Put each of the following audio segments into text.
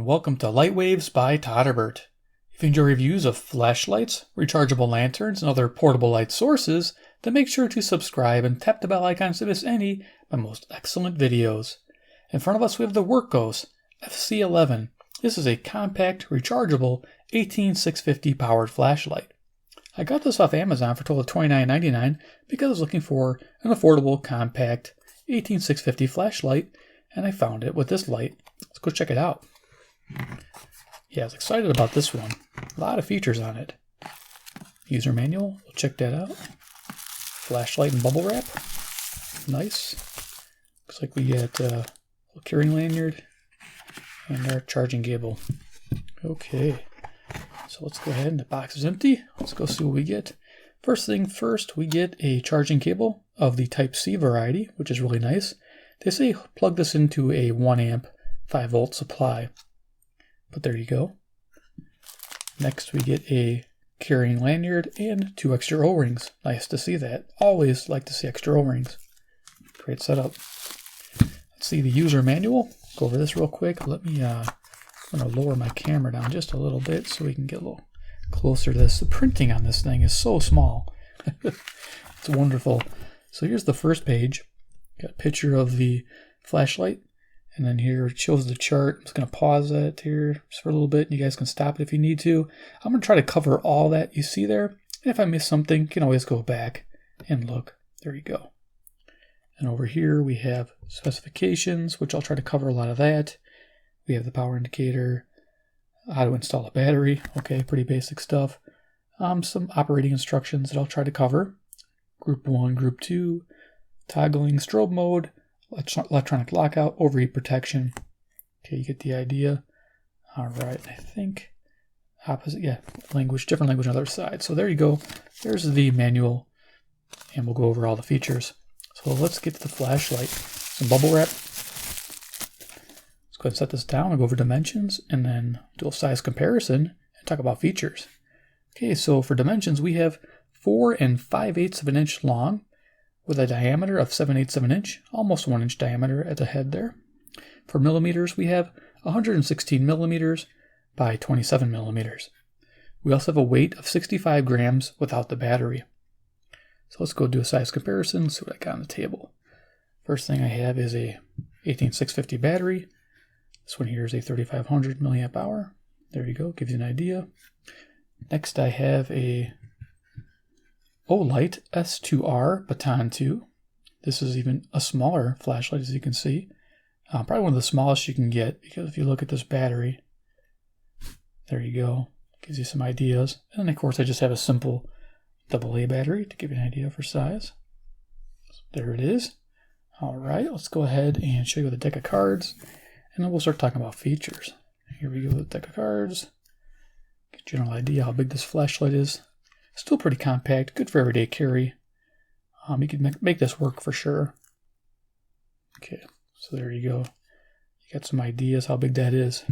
welcome to Lightwaves by todderbert. If you enjoy reviews of flashlights, rechargeable lanterns, and other portable light sources, then make sure to subscribe and tap the bell icon to miss any of my most excellent videos. In front of us we have the Wurkkos FC11. This is a compact, rechargeable 18650 powered flashlight. I got this off Amazon for a total of $29.99 because I was looking for an affordable, compact 18650 flashlight, and I found it with this light. Let's go check it out. Yeah, I was excited about this one. A lot of features on it. User manual, we'll check that out. Flashlight and bubble wrap. Nice. Looks like we get a little carrying lanyard and our charging cable. Okay, so let's go ahead, and the box is empty. Let's go see what we get. First thing first, we get a charging cable of the Type-C variety, which is really nice. They say plug this into a 1 amp 5 volt supply, but there you go. Next we get a carrying lanyard and 2 extra O-rings. Nice to see that. Always like to see extra O-rings. Great setup. Let's see the user manual. Go over this real quick. I'm going to lower my camera down just a little bit so we can get a little closer to this. The printing on this thing is so small. It's wonderful. So here's the first page. Got a picture of the flashlight, and then here it shows the chart. I'm just going to pause that here just for a little bit. You guys can stop it if you need to. I'm going to try to cover all that you see there. And if I miss something, you can always go back and look. There you go. And over here we have specifications, which I'll try to cover a lot of that. We have the power indicator, how to install a battery. Okay, pretty basic stuff. Some operating instructions that I'll try to cover. Group 1, Group 2, toggling strobe mode, electronic lockout, overheat protection. Okay, you get the idea. All right, I think opposite, yeah, different language on the other side. So there you go. There's the manual, and we'll go over all the features. So let's get to the flashlight. Some bubble wrap. Let's go ahead and set this down. I'll go over dimensions and then do a size comparison and talk about features. Okay, so for dimensions, we have 4 5/8 of an inch long with a diameter of 7/8 of an inch, almost 1 inch diameter at the head there. For millimeters, we have 116 millimeters by 27 millimeters. We also have a weight of 65 grams without the battery. So let's go do a size comparison, see what I got on the table. First thing I have is a 18650 battery. This one here is a 3500 milliamp hour. There you go, gives you an idea. Next I have a Olight S2R Baton 2. This is even a smaller flashlight, as you can see. Probably one of the smallest you can get, because if you look at this battery, there you go. Gives you some ideas. And then of course I just have a simple AA battery to give you an idea for size. So there it is. All right, let's go ahead and show you the deck of cards, and then we'll start talking about features. Here we go with the deck of cards. Get a general idea how big this flashlight is. Still pretty compact, good for everyday carry. You can make this work for sure. Okay, so there you go. You got some ideas how big that is.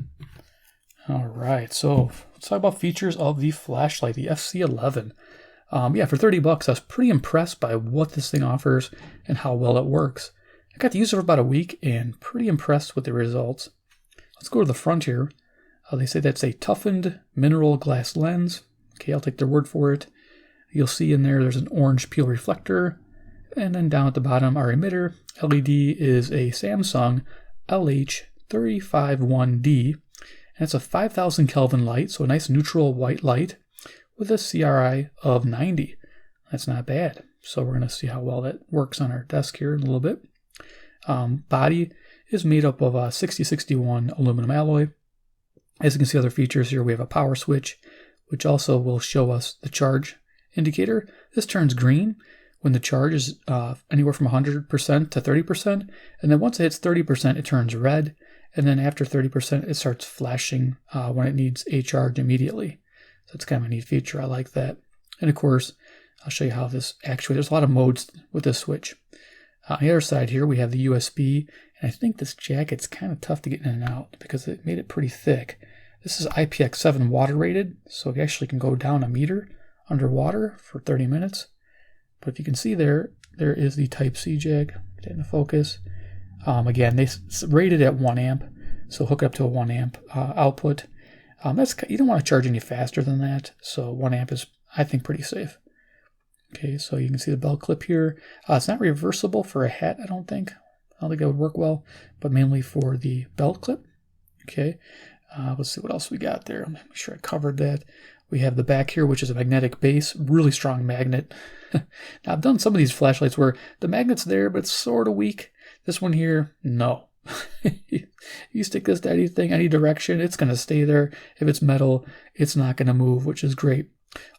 All right, so let's talk about features of the flashlight, the FC11. Yeah, for $30, I was pretty impressed by what this thing offers and how well it works. I got to use it for about a week and pretty impressed with the results. Let's go to the front here. They say that's a toughened mineral glass lens. Okay, I'll take their word for it. You'll see in there's an orange peel reflector, and then down at the bottom, our emitter LED is a Samsung LH351D, and it's a 5000 Kelvin light, so a nice neutral white light with a CRI of 90. That's not bad. So we're going to see how well that works on our desk here in a little bit. Body is made up of a 6061 aluminum alloy. As you can see, other features here, we have a power switch, which also will show us the charge indicator. This turns green when the charge is anywhere from 100% to 30%, and then once it hits 30%, it turns red, and then after 30%, it starts flashing when it needs a charge immediately. So it's kind of a neat feature. I like that. And of course, I'll show you how this actually, there's a lot of modes with this switch. On the other side here, we have the USB, and I think this jacket's kind of tough to get in and out because it made it pretty thick. This is IPX7 water rated, so it actually can go down a meter underwater for 30 minutes. But if you can see there is the Type-C jack. Get that into focus. Again, they rated at 1 amp, So hook it up to a 1 amp output. You don't want to charge any faster than that, so 1 amp is, I think, pretty safe. Okay, so you can see the belt clip here. It's not reversible for a hat, I don't think. I don't think that would work well, but mainly for the belt clip. Okay, let's see what else we got there. I'm make sure I covered that. We have the back here, which is a magnetic base, really strong magnet. Now, I've done some of these flashlights where the magnet's there, but it's sort of weak. This one here, no. You stick this to anything, any direction, it's going to stay there. If it's metal, it's not going to move, which is great.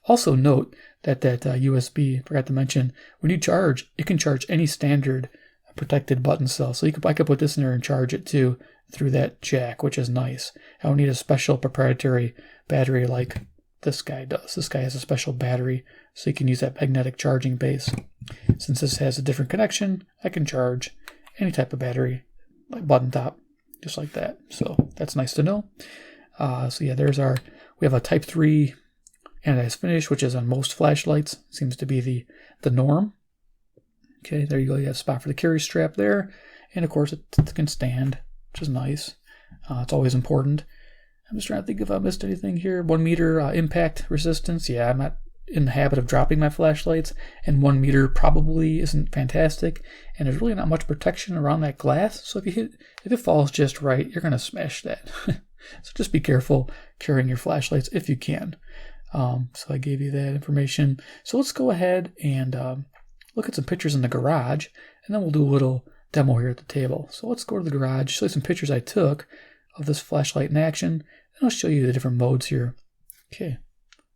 Also note that USB, forgot to mention, when you charge, it can charge any standard protected button cell. So I could put this in there and charge it too through that jack, which is nice. I don't need a special proprietary battery like this guy does. This guy has a special battery, so you can use that magnetic charging base. Since this has a different connection, I can charge any type of battery, like button top, just like that. So that's nice to know. So yeah, we have a Type 3 anodized finish, which is on most flashlights. Seems to be the norm. Okay, there you go. You have a spot for the carry strap there. And of course, it can stand, which is nice. It's always important. I'm just trying to think if I missed anything here. 1 meter impact resistance. Yeah, I'm not in the habit of dropping my flashlights, and 1 meter probably isn't fantastic. And there's really not much protection around that glass. So if it falls just right, you're gonna smash that. So just be careful carrying your flashlights if you can. So I gave you that information. So let's go ahead and look at some pictures in the garage, and then we'll do a little demo here at the table. So let's go to the garage, show you some pictures I took of this flashlight in action, and I'll show you the different modes here. Okay,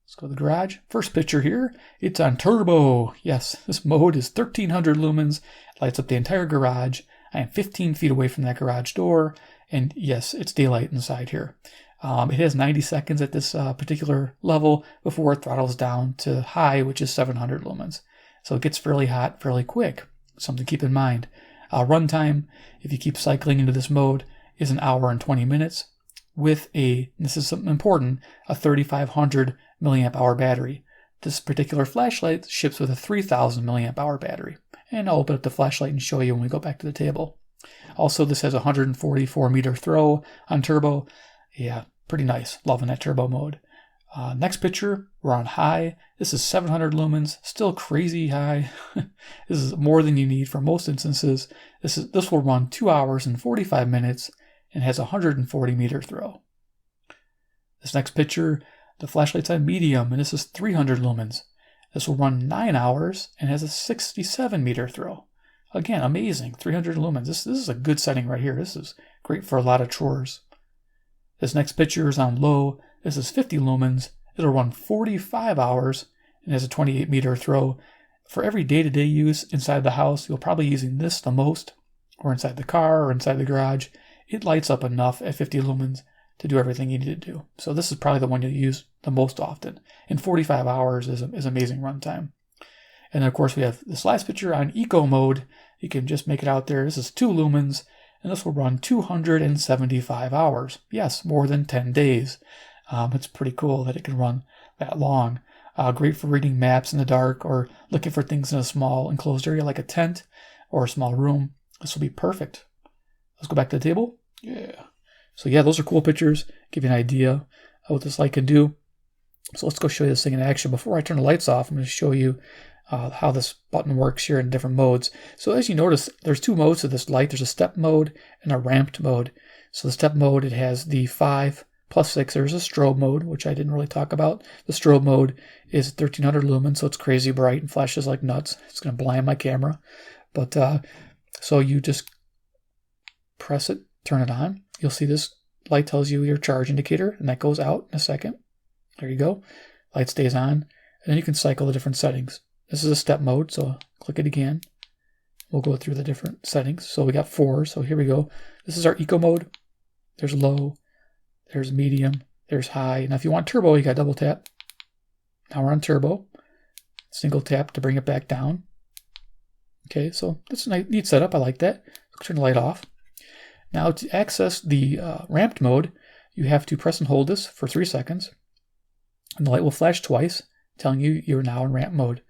let's go to the garage. First picture here, it's on turbo. Yes, this mode is 1300 lumens, lights up the entire garage. I am 15 feet away from that garage door, and yes, it's daylight inside here. It has 90 seconds at this particular level before it throttles down to high, which is 700 lumens. So it gets fairly hot fairly quick. Something to keep in mind. Runtime, if you keep cycling into this mode, is 1 hour and 20 minutes with this is something important, a 3500 milliamp hour battery. This particular flashlight ships with a 3000 milliamp hour battery. And I'll open up the flashlight and show you when we go back to the table. Also, this has a 144 meter throw on turbo. Yeah, pretty nice. Loving that turbo mode. Next picture, we're on high. This is 700 lumens, still crazy high. This is more than you need for most instances. This will run 2 hours and 45 minutes and has a 140 meter throw. This next picture, the flashlight's on medium, and this is 300 lumens. This will run 9 hours and has a 67 meter throw. Again, amazing, 300 lumens. This is a good setting right here. This is great for a lot of chores. This next picture is on low. This is 50 lumens. It'll run 45 hours and has a 28 meter throw. For every day-to-day use inside the house, you'll probably be using this the most, or inside the car or inside the garage. It lights up enough at 50 lumens to do everything you need to do. So this is probably the one you'll use the most often. And 45 hours is amazing runtime. And then of course we have this last picture on eco mode. You can just make it out there. This is 2 lumens, and this will run 275 hours. Yes, more than 10 days. It's pretty cool that it can run that long. Great for reading maps in the dark or looking for things in a small enclosed area like a tent or a small room. This will be perfect. Let's go back to the table. Yeah. So yeah, those are cool pictures. Give you an idea of what this light can do. So let's go show you this thing in action. Before I turn the lights off, I'm going to show you how this button works here in different modes. So as you notice, there's 2 modes of this light. There's a step mode and a ramped mode. So the step mode, it has the 5 plus 6. There's a strobe mode, which I didn't really talk about. The strobe mode is 1300 lumens, so it's crazy bright and flashes like nuts. It's going to blind my camera. But so you just press it, turn it on. You'll see this light tells you your charge indicator, and that goes out in a second. There you go. Light stays on. And then you can cycle the different settings. This is a step mode, so click it again. We'll go through the different settings. So we got 4, so here we go. This is our eco mode. There's low, there's medium, there's high. Now if you want turbo, you got double tap. Now we're on turbo. Single tap to bring it back down. Okay, so that's a neat setup. I like that. Turn the light off. Now to access the ramped mode, you have to press and hold this for 3 seconds. And the light will flash twice, telling you you're now in ramp mode.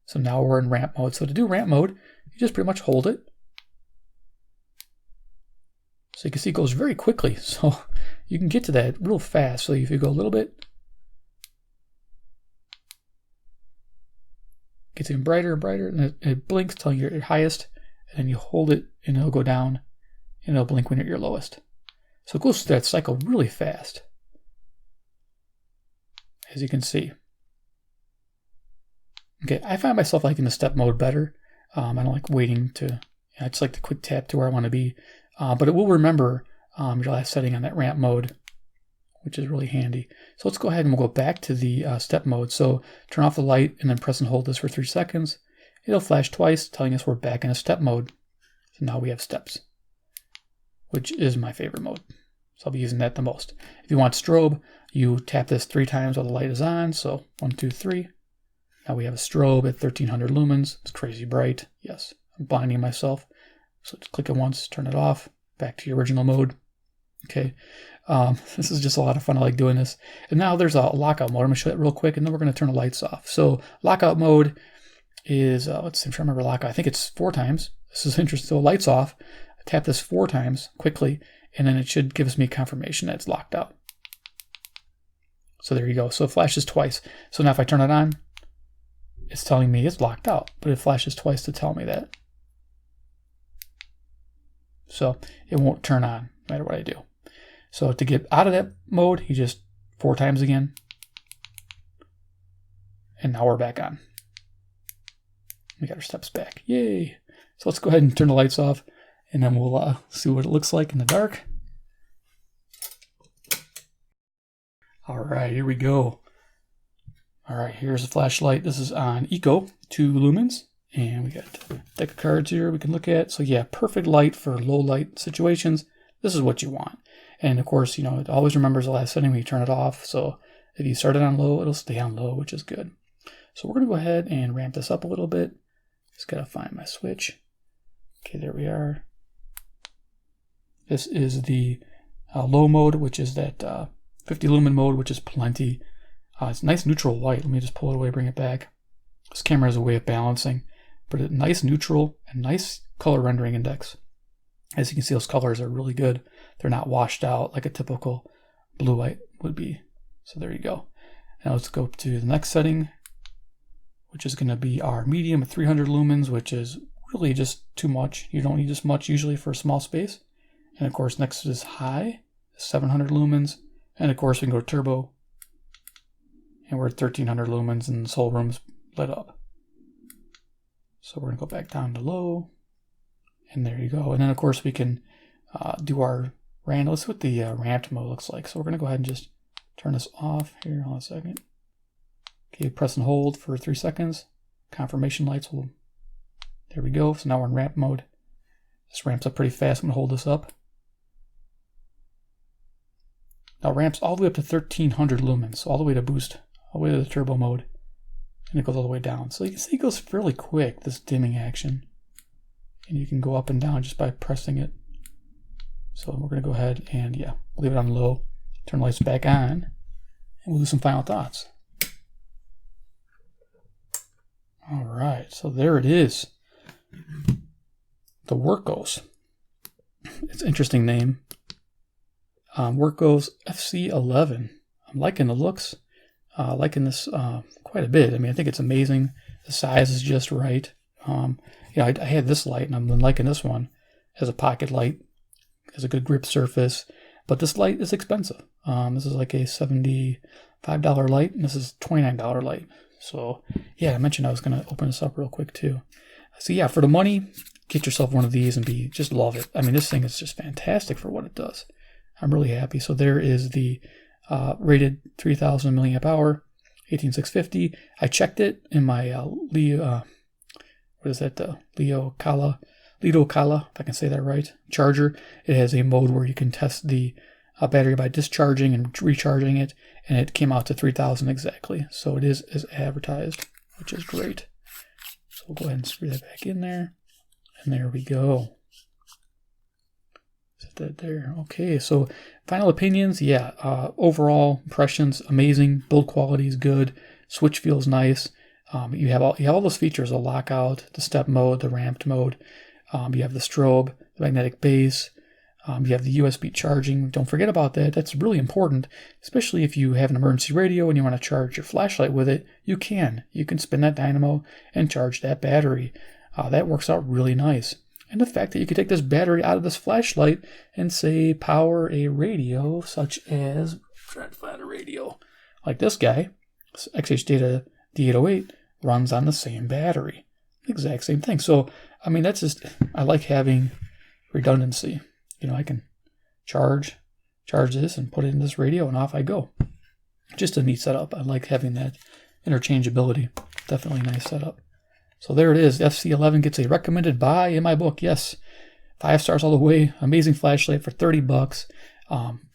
So now we're in ramp mode. So to do ramp mode, you just pretty much hold it. So you can see it goes very quickly. So you can get to that real fast. So if you go a little bit, it gets even brighter and brighter, and it blinks telling you you're at your highest, and then you hold it and it'll go down and it'll blink when you're at your lowest. So it goes through that cycle really fast, as you can see. Okay, I find myself liking the step mode better. I don't like waiting to, I just like the quick tap to where I want to be. But it will remember your last setting on that ramp mode, which is really handy. So let's go ahead and we'll go back to the step mode. So turn off the light and then press and hold this for 3 seconds. It'll flash twice, telling us we're back in a step mode. So now we have steps, which is my favorite mode. So I'll be using that the most. If you want strobe, you tap this 3 times while the light is on. So 1, 2, 3. Now we have a strobe at 1300 lumens. It's crazy bright. Yes, I'm blinding myself. So just click it once, turn it off, back to your original mode. Okay, this is just a lot of fun. I like doing this. And now there's a lockout mode. I'm going to show that real quick, and then we're going to turn the lights off. So lockout mode is, let's see, I'm trying to remember lockout. I think it's 4 times. This is interesting. So lights off. I tap this 4 times quickly, and then it should give me confirmation that it's locked out. So there you go. So it flashes twice. So now if I turn it on, it's telling me it's locked out, but it flashes twice to tell me that. So it won't turn on no matter what I do. So to get out of that mode, you just 4 times again. And now we're back on. We got our steps back. Yay. So let's go ahead and turn the lights off, and then we'll see what it looks like in the dark. All right, here we go. All right, here's the flashlight. This is on Eco, 2 lumens. And we got a deck of cards here we can look at. So yeah, perfect light for low light situations. This is what you want. And of course, you know, it always remembers the last setting when you turn it off. So if you start it on low, it'll stay on low, which is good. So we're going to go ahead and ramp this up a little bit. Just got to find my switch. Okay, there we are. This is the low mode, which is that 50 lumen mode, which is plenty. It's nice neutral white. Let me just pull it away, bring it back. This camera has a way of balancing, but a nice neutral and nice color rendering index. As you can see, those colors are really good. They're not washed out like a typical blue light would be. So there you go. Now let's go to the next setting, which is going to be our medium at 300 lumens, which is really just too much. You don't need this much usually for a small space. And of course, next is high, 700 lumens. And of course, we can go to turbo. And we're at 1300 lumens and this whole room's lit up. So we're going to go back down to low. And there you go. And then of course we can do our random. Let's see what the ramped mode looks like. So we're going to go ahead and just turn this off here. Hold on a second. Okay, press and hold for 3 seconds. Confirmation lights will, there we go. So now we're in ramp mode. This ramps up pretty fast. I'm going to hold this up. Now ramps all the way up to 1300 lumens. So all the way to boost, all the way to the turbo mode. And it goes all the way down. So you can see it goes fairly quick, this dimming action. And you can go up and down just by pressing it. So we're going to go ahead and, yeah, leave it on low. Turn the lights back on. And we'll do some final thoughts. All right, so there it is. The Wurkkos. It's an interesting name. Wurkkos FC11. I'm liking the looks. Liking this quite a bit. I mean, I think it's amazing. The size is just right. Yeah, I had this light, and I've been liking this one as a pocket light. It has a good grip surface, but this light is expensive. This is like a $75 light, and this is a $29 light. So, yeah, I mentioned I was going to open this up real quick, too. So, yeah, for the money, get yourself one of these and just love it. I mean, this thing is just fantastic for what it does. I'm really happy. So there is the rated 3000 milliamp hour, 18650. I checked it in my Lido Kala, if I can say that right, charger. It has a mode where you can test the battery by discharging and recharging it, and it came out to 3000 exactly. So it is as advertised, which is great. So we'll go ahead and screw that back in there, and there we go. Set that there. Okay, so final opinions. Yeah, overall impressions amazing. Build quality is good. Switch feels nice. You have all those features: the lockout, the step mode, the ramped mode. You have the strobe, the magnetic base. You have the USB charging. Don't forget about that. That's really important, especially if you have an emergency radio and you want to charge your flashlight with it. You can spin that dynamo and charge that battery. That works out really nice. And the fact that you can take this battery out of this flashlight and say power a radio, such as, trying to find a radio like this guy, XH Data D808, runs on the same battery. Exact same thing. So, I mean, that's just, I like having redundancy. You know, I can charge this and put it in this radio and off I go. Just a neat setup. I like having that interchangeability. Definitely a nice setup. So there it is. FC11 gets a recommended buy in my book. Yes, 5 stars all the way. Amazing flashlight for $30.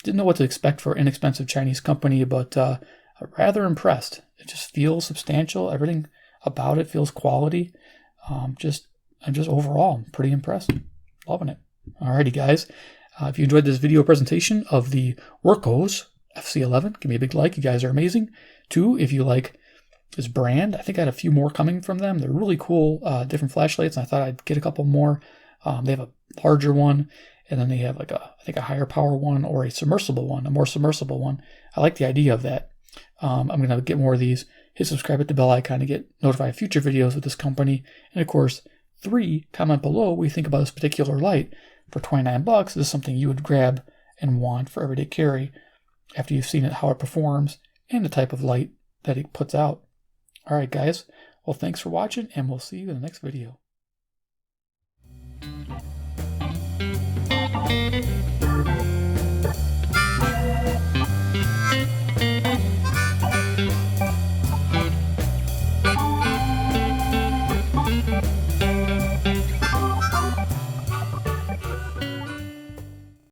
Didn't know what to expect for an inexpensive Chinese company, but rather impressed. It just feels substantial. Everything about it feels quality. I'm just overall pretty impressed. Loving it. Alrighty, guys. If you enjoyed this video presentation of the Wurkkos FC11, give me a big like. You guys are amazing. 2, if you like this brand, I think I had a few more coming from them. They're really cool, different flashlights, and I thought I'd get a couple more. They have a larger one, and then they have like I think a higher power one or a submersible one, a more submersible one. I like the idea of that. I'm going to get more of these. Hit subscribe, hit the bell icon to get notified of future videos with this company. And of course, 3, comment below what you think about this particular light. For $29, this is something you would grab and want for everyday carry after you've seen it, how it performs, and the type of light that it puts out. All right, guys. Well, thanks for watching, and we'll see you in the next video.